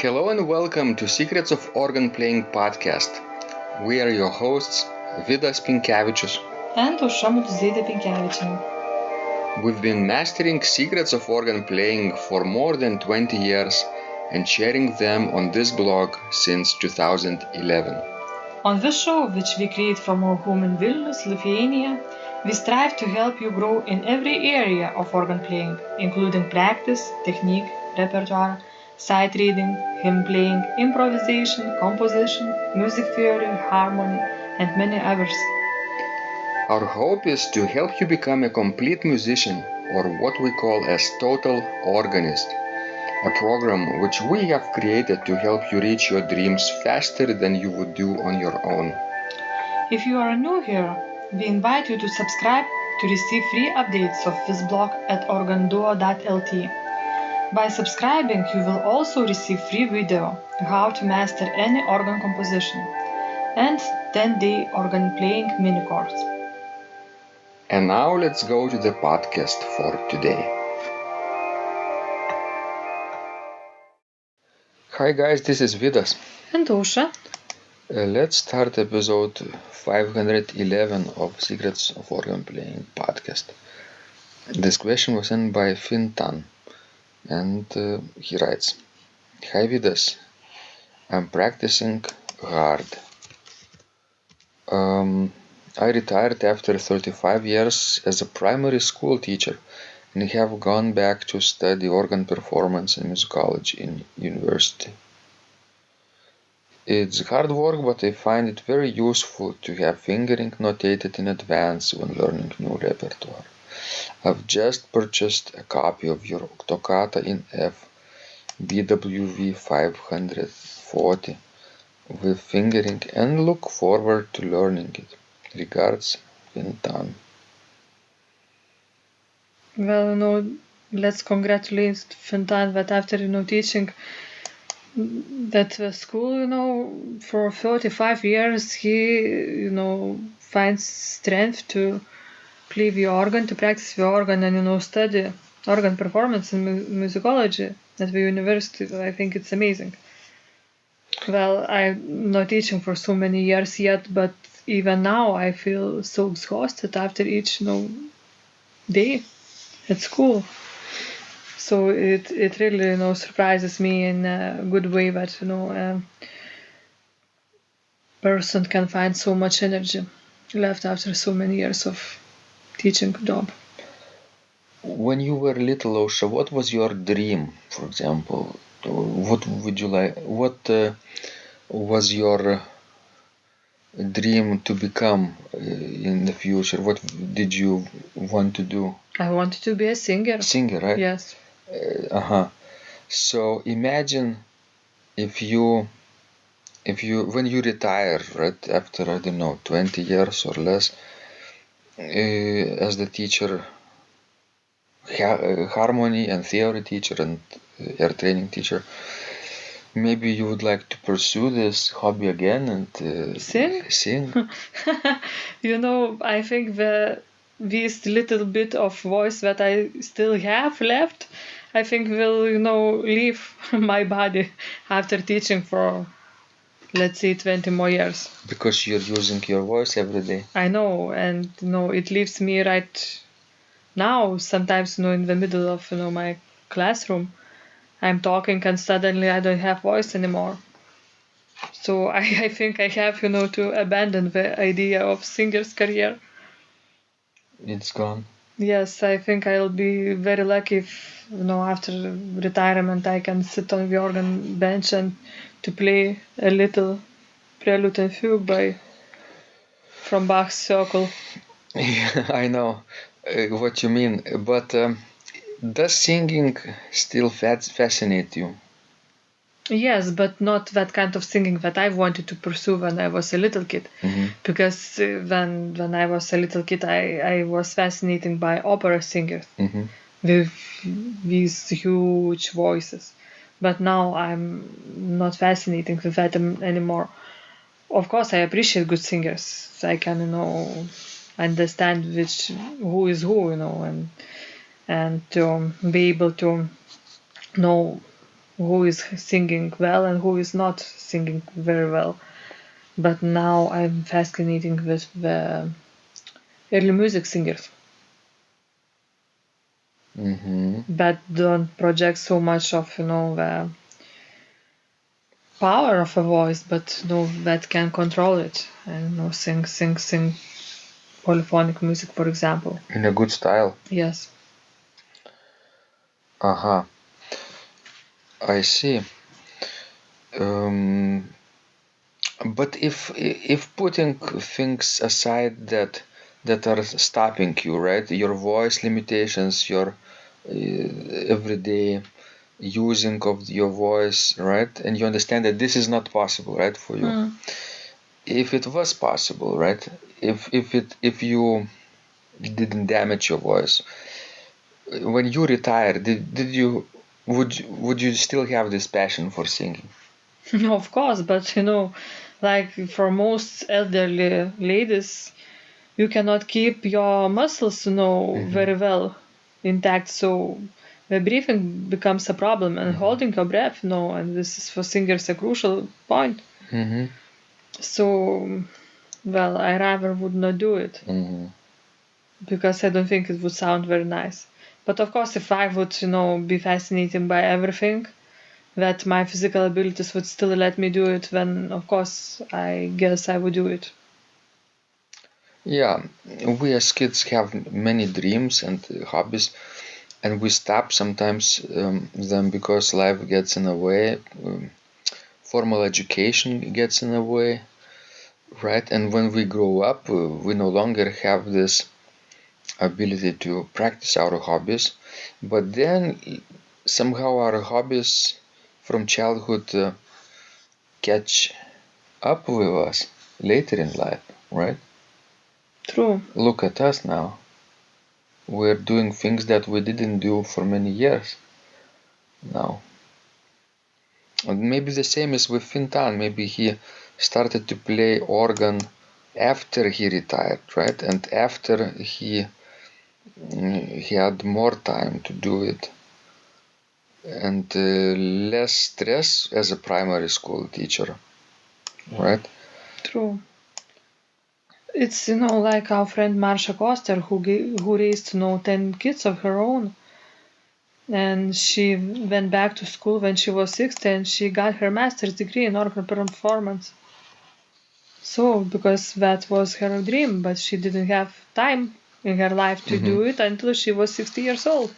Hello and welcome to Secrets of Organ Playing podcast. We are your hosts, Vidas and We've been mastering secrets of organ playing for more than 20 years and sharing them on this blog since 2011. On this show, which we create from our home in Vilnius, Lithuania, we strive to help you grow in every area of organ playing, including practice, technique, repertoire, sight reading, hymn playing, improvisation, composition, music theory, harmony, and many others. Our hope is to help you become a complete musician, or what we call as total organist, a program which we have created to help you reach your dreams faster than you would do on your own. If you are new here, we invite you to subscribe to receive free updates of this blog at organduo.lt. By subscribing, you will also receive free video how to master any organ composition and 10-day organ playing mini course. And now let's go to the podcast for today. Hi guys, this is Vidas. And Ausra. Let's start episode 511 of Secrets of Organ Playing podcast. This question was sent by Fintan. And he writes, Hi Vidas, I'm practicing hard. I retired after 35 years as a primary school teacher and have gone back to study organ performance and musicology in university. It's hard work, but I find it very useful to have fingering notated in advance when learning new repertoire. I've just purchased a copy of your Toccata in F, BWV 540, with fingering and look forward to learning it. Regards, Fintan. Well, let's congratulate Fintan that after, teaching that school, for 35 years, he, finds strength to play the organ, to practice the organ and, study organ performance and musicology at the university. I think it's amazing. Well, I'm not teaching for so many years yet, but even now I feel so exhausted after each, day at school. So it really, surprises me in a good way that, a person can find so much energy left after so many years of teaching job. When you were little, Ausra, what was your dream, for example? What would you like? What was your dream to become in the future? What did you want to do? I wanted to be a singer. Singer, right? Yes. So imagine if you when you retire, right, after, I don't know, 20 years or less, as the teacher, harmony and theory teacher and air training teacher, maybe you would like to pursue this hobby again and sing? I think this little bit of voice that I still have left, I think will, leave my body after teaching for, let's say, 20 more years. Because you're using your voice every day. I know, and, it leaves me right now, sometimes, in the middle of, my classroom. I'm talking and suddenly I don't have voice anymore. So I think I have, to abandon the idea of singer's career. It's gone. Yes, I think I'll be very lucky if, after retirement I can sit on the organ bench and to play a little prelude and fugue from Bach's Circle. I know what you mean, but does singing still fascinate you? Yes, but not that kind of singing that I wanted to pursue when I was a little kid. Mm-hmm. Because when I was a little kid, I was fascinated by opera singers with these huge voices. But now I'm not fascinated with that anymore. Of course, I appreciate good singers. I can, understand who is who, and to be able to know who is singing well and who is not singing very well. But now I'm fascinated with the early music singers that don't project so much of the power of a voice, but that can control it and sing polyphonic music, for example. In a good style. Yes. I see. But if putting things aside that are stopping you, right? Your voice limitations, your everyday using of your voice, right? And you understand that this is not possible, right, for you. If it was possible, right? If you didn't damage your voice, when you retired, would you still have this passion for singing? Of course, but like for most elderly ladies, you cannot keep your muscles, very well intact. So the breathing becomes a problem, and holding your breath, and this is for singers a crucial point. So, well, I rather would not do it because I don't think it would sound very nice. But of course, if I would, be fascinated by everything, that my physical abilities would still let me do it, then of course I guess I would do it. Yeah, we as kids have many dreams and hobbies, and we stop sometimes them because life gets in the way, formal education gets in the way, right? And when we grow up, we no longer have this ability to practice our hobbies, but then somehow our hobbies from childhood catch up with us later in life, right? True. Look at us now. We're doing things that we didn't do for many years now. And maybe the same is with Fintan. Maybe he started to play organ after he retired, right? And after he had more time to do it. And less stress as a primary school teacher, right? True. It's like our friend Marsha Koster who raised 10 kids of her own, and she went back to school when she was 60 and she got her master's degree in organ performance. So because that was her dream, but she didn't have time in her life to do it until she was 60 years old.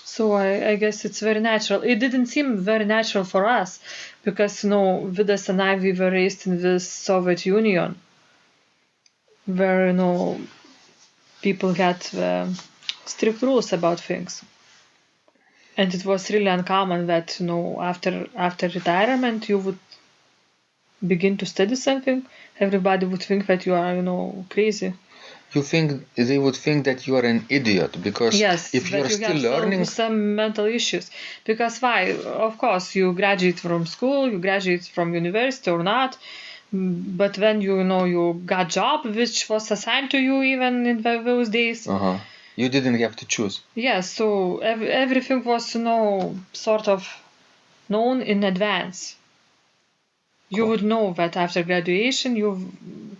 So I guess it's very natural. It didn't seem very natural for us because Vidas and I, we were raised in the Soviet Union, where people had strict rules about things, and it was really uncommon that after retirement you would begin to study something. Everybody would think that you are crazy. You think they would think that you are an idiot because Yes, if you are still learning some mental issues. Because why? Of course, you graduate from school, you graduate from university or not, but when you got job which was assigned to you even in those days. You didn't have to choose. Yes, so everything was sort of known in advance. You would know that after graduation you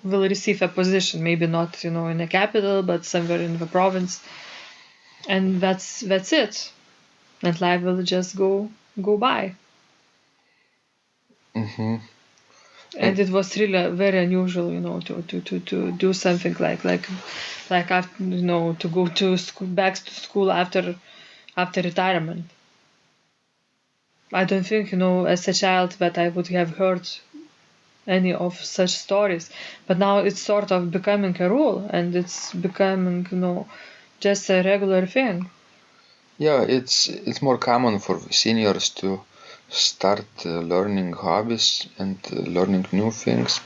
will receive a position, maybe not in the capital, but somewhere in the province, and that's it, and life will just go by. And it was really very unusual, to do something like after, to go to school, back to school after retirement. I don't think as a child that I would have heard any of such stories, but now it's sort of becoming a rule, and it's becoming just a regular thing. Yeah, it's more common for seniors to start learning hobbies and learning new things,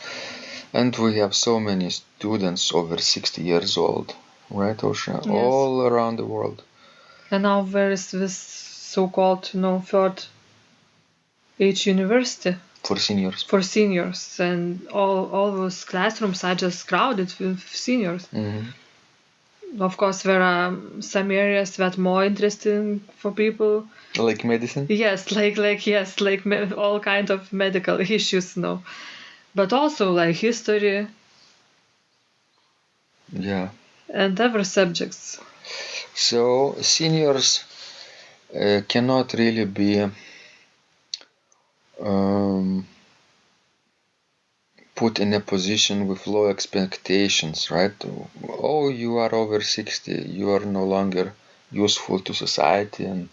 and we have so many students over 60 years old, right, Osha? Yes. All around the world. And now there is this so-called third age university for seniors, and all those classrooms are just crowded with seniors. Of course, there are some areas that are more interesting for people. Like medicine? Yes, like all kinds of medical issues, no. But also like history. Yeah. And other subjects. So seniors cannot really be put in a position with low expectations, right? Oh, you are over 60, you are no longer useful to society, and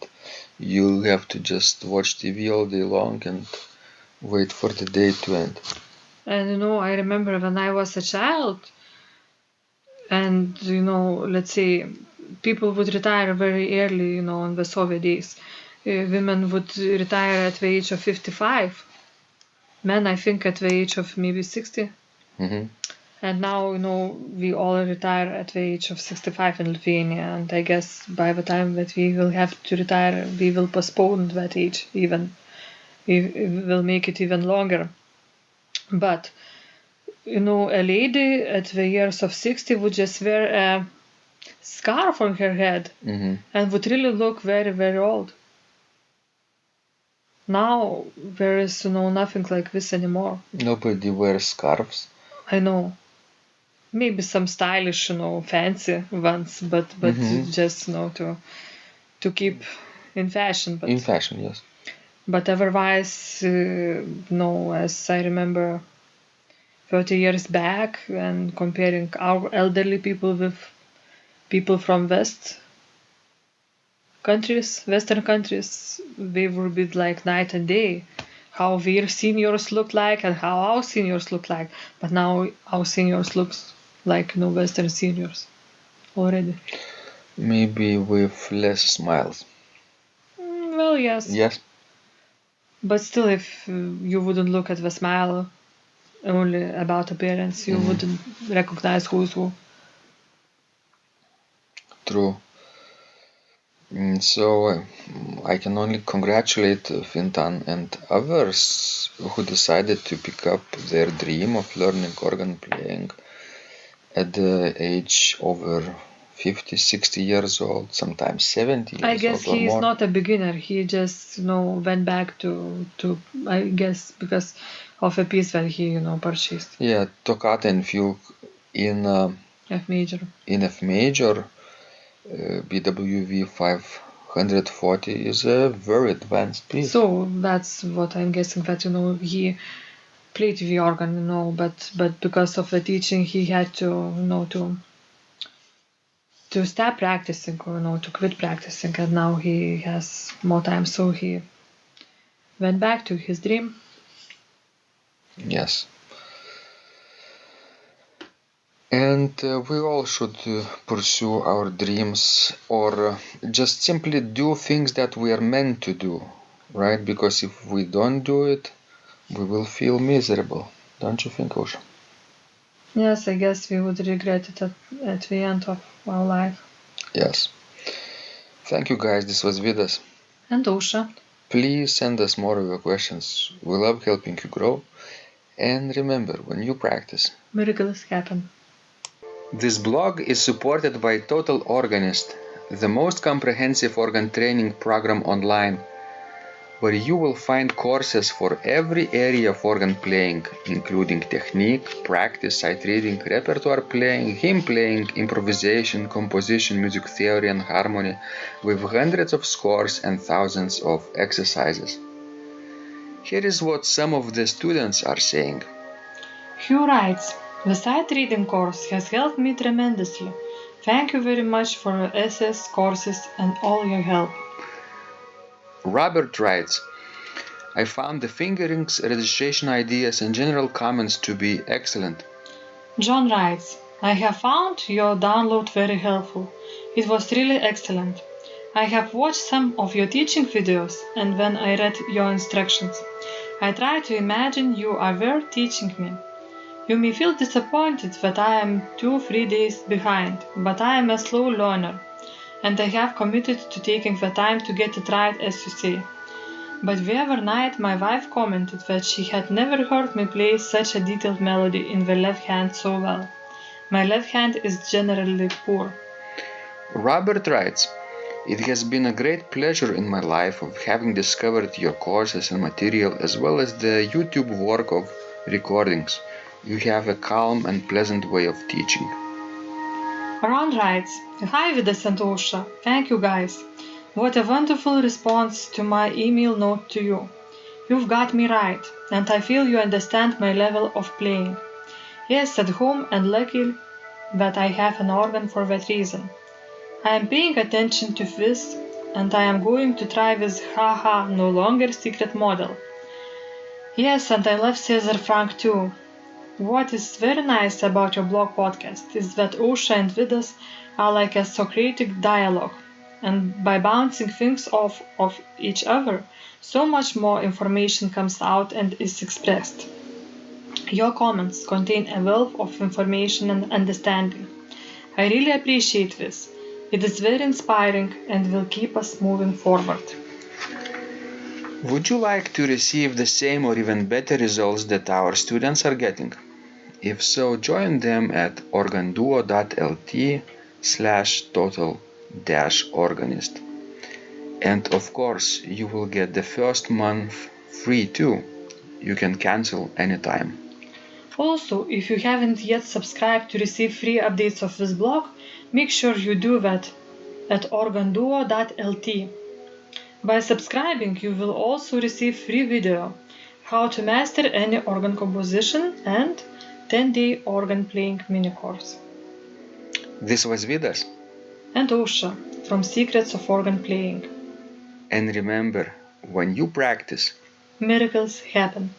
you have to just watch TV all day long and wait for the day to end. And I remember when I was a child, and let's say people would retire very early, in the Soviet days. Women would retire at the age of 55. Men, I think, at the age of maybe 60. Mm-hmm. And now, we all retire at the age of 65 in Lithuania. And I guess by the time that we will have to retire, we will postpone that age even. We will make it even longer. But, a lady at the years of 60 would just wear a scarf on her head and would really look very, very old. Now there is nothing like this anymore. Nobody wears scarves. I know. Maybe some stylish, fancy ones, but just to keep in fashion. But in fashion, yes. But otherwise, no. As I remember, 30 years back, and comparing our elderly people with people from Western countries, they would be like night and day. How their seniors look like and how our seniors look like. But now our seniors looks like Western seniors already. Maybe with less smiles. Well, yes. Yes. But still, if you wouldn't look at the smile only about appearance, you wouldn't recognize who's who. True. So I can only congratulate Fintan and others who decided to pick up their dream of learning organ playing at the age over 50, 60 years old, sometimes 70 years old. I guess he is not a beginner. He just went back to I guess because of a piece that he purchased. Yeah, Toccata and Fugue in F major. In F major. BWV 540 is a very advanced piece. So that's what I'm guessing, that he played the organ, but because of the teaching he had to stop practicing, or to quit practicing, and now he has more time, so he went back to his dream. Yes. And we all should pursue our dreams, or just simply do things that we are meant to do, right? Because if we don't do it, we will feel miserable. Don't you think, Osha? Yes, I guess we would regret it at the end of our life. Yes. Thank you, guys. This was Vidas. And Osha. Please send us more of your questions. We love helping you grow. And remember, when you practice, miracles happen. This blog is supported by Total Organist, the most comprehensive organ training program online, where you will find courses for every area of organ playing, including technique, practice, sight reading, repertoire playing, hymn playing, improvisation, composition, music theory and harmony, with hundreds of scores and thousands of exercises. Here is what some of the students are saying. Hugh writes, "The sight reading course has helped me tremendously. Thank you very much for your essays, courses, and all your help." Robert writes, I found the fingerings, registration ideas, and general comments to be excellent. John writes, I have found your download very helpful. It was really excellent. I have watched some of your teaching videos, and when I read your instructions, I tried to imagine you are there teaching me. You may feel disappointed that I am 2-3 days behind, but I am a slow learner, and I have committed to taking the time to get it right, as you say. But the other night my wife commented that she had never heard me play such a detailed melody in the left hand so well. My left hand is generally poor. Robert writes, "It has been a great pleasure in my life of having discovered your courses and material as well as the YouTube work of recordings. You have a calm and pleasant way of teaching." Ron writes, "Hi Vidas and Ausra, thank you guys. What a wonderful response to my email note to you. You've got me right, and I feel you understand my level of playing. Yes, at home and lucky that I have an organ for that reason. I am paying attention to this, and I am going to try this haha no longer secret model. Yes, and I love Cesar Frank too. What is very nice about your blog podcast is that Ausra and Vidas are like a Socratic dialogue, and by bouncing things off of each other, so much more information comes out and is expressed. Your comments contain a wealth of information and understanding. I really appreciate this. It is very inspiring and will keep us moving forward." Would you like to receive the same or even better results that our students are getting? If so, join them at organduo.lt/total-organist. And of course, you will get the first month free too. You can cancel anytime. Also, if you haven't yet subscribed to receive free updates of this blog, make sure you do that at organduo.lt. By subscribing, you will also receive free video, how to master any organ composition and 10-day organ playing mini course. This was Vidas. And Ausra from Secrets of Organ Playing. And remember, when you practice, Miracles happen.